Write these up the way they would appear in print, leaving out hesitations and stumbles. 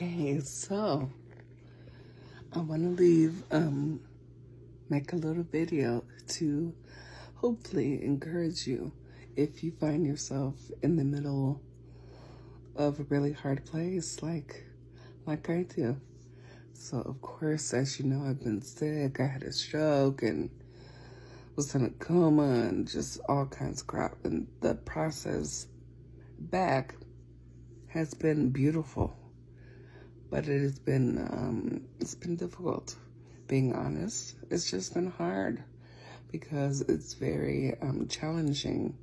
Okay, so I want to make a little video to hopefully encourage you if you find yourself in the middle of a really hard place like I do. So of course, as you know, I've been sick. I had a stroke and was in a coma and just all kinds of crap. And the process back has been beautiful, but it's been difficult. Being honest, it's just been hard because it's very challenging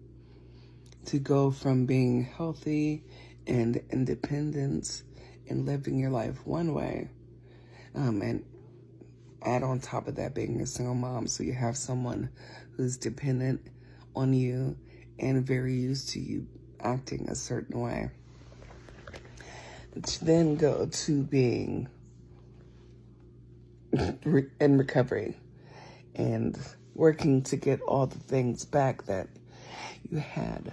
to go from being healthy and independent and living your life one way, and add on top of that being a single mom, so you have someone who's dependent on you and very used to you acting a certain way. To then go to being in recovery and working to get all the things back that you had.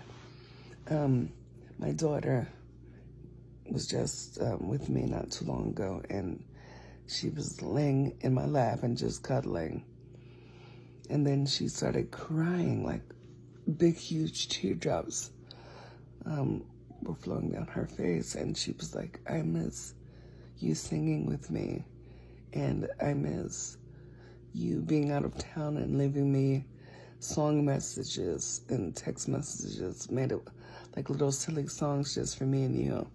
My daughter was just with me not too long ago, and she was laying in my lap and just cuddling. And then she started crying, like big, huge teardrops were flowing down her face. And she was like, I miss you singing with me. And I miss you being out of town and leaving me song messages and text messages, made it like little silly songs just for me and you.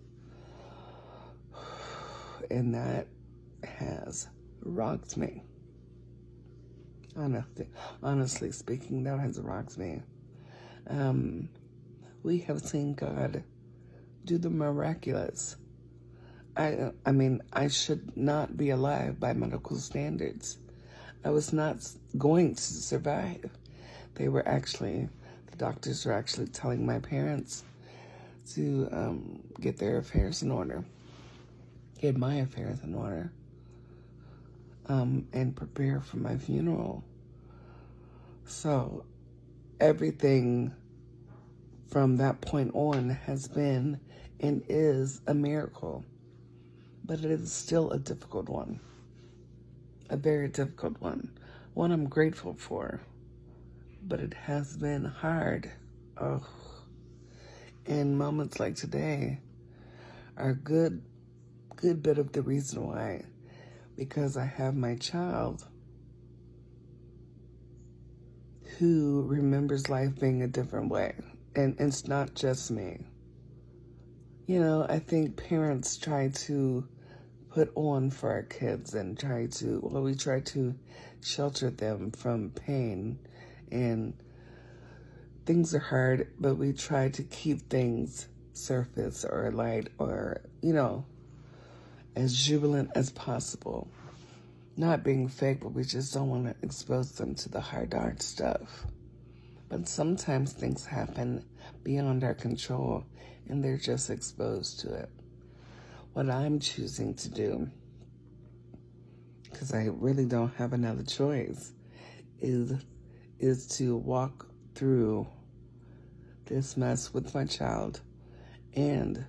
And that has rocked me. Honestly speaking, that has rocked me. We have seen God do the miraculous. I mean, I should not be alive by medical standards. I was not going to survive. The doctors were actually telling my parents to get their affairs in order, get my affairs in order, and prepare for my funeral. So everything from that point on has been and is a miracle, but it is still a difficult one, a very difficult one I'm grateful for, but it has been hard. Oh, and moments like today are a good bit of the reason why, because I have my child who remembers life being a different way, and it's not just me. You know, I think parents try to put on for our kids and we try to shelter them from pain, and things are hard, but we try to keep things surface or light or, as jubilant as possible. Not being fake, but we just don't want to expose them to the hard stuff. But sometimes things happen beyond our control and they're just exposed to it. What I'm choosing to do, because I really don't have another choice, is to walk through this mess with my child and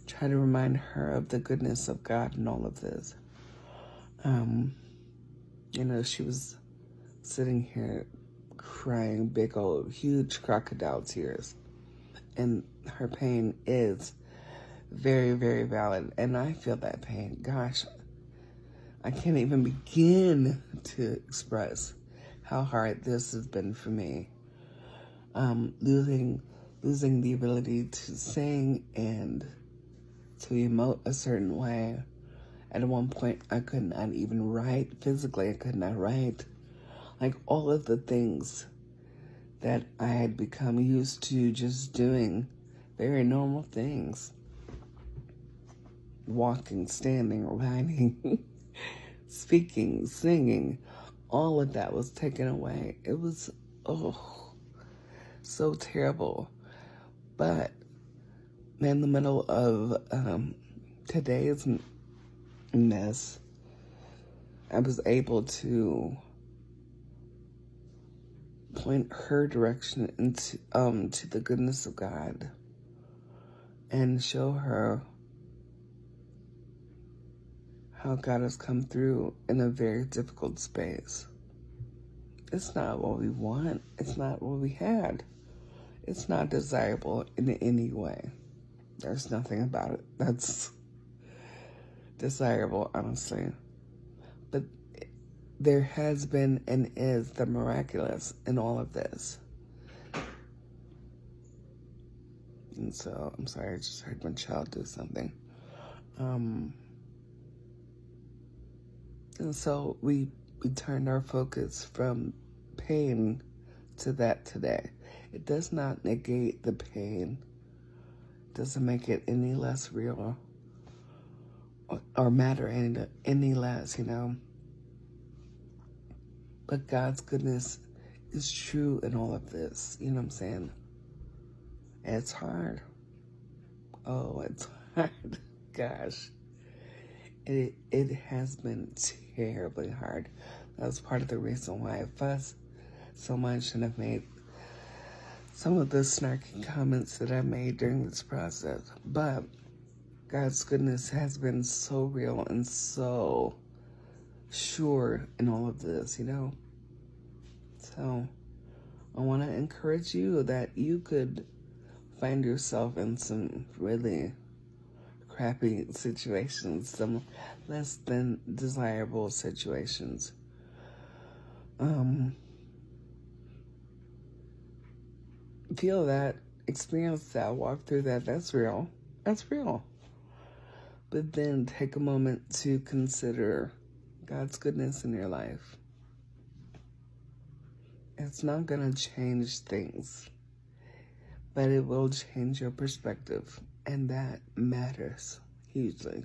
try to remind her of the goodness of God in all of this. She was sitting here crying big old, huge crocodile tears. And her pain is very, very valid. And I feel that pain. Gosh, I can't even begin to express how hard this has been for me. Losing the ability to sing and to emote a certain way. At one point, I could not even write. Physically, I could not write. Like all of the things that I had become used to just doing, very normal things. Walking, standing, writing, speaking, singing, all of that was taken away. It was, so terrible. But in the middle of today's mess, I was able to point her direction into to the goodness of God and show her how God has come through in a very difficult space. It's not what we want. It's not what we had. It's not desirable in any way. There's nothing about it that's desirable, honestly. But there has been and is the miraculous in all of this. And so, I'm sorry, I just heard my child do something. And so we turned our focus from pain to that today. It does not negate the pain. It doesn't make it any less real or matter any less, you know. But God's goodness is true in all of this, you know what I'm saying? It's hard. Oh, it's hard. Gosh. It has been terribly hard. That's part of the reason why I fuss so much and have made some of the snarky comments that I made during this process. But God's goodness has been so real and so sure in all of this, you know? So I want to encourage you that you could find yourself in some really crappy situations, some less than desirable situations. Feel that, experience that, walk through that. That's real. That's real. But then take a moment to consider God's goodness in your life. It's not going to change things, but it will change your perspective, and that matters hugely.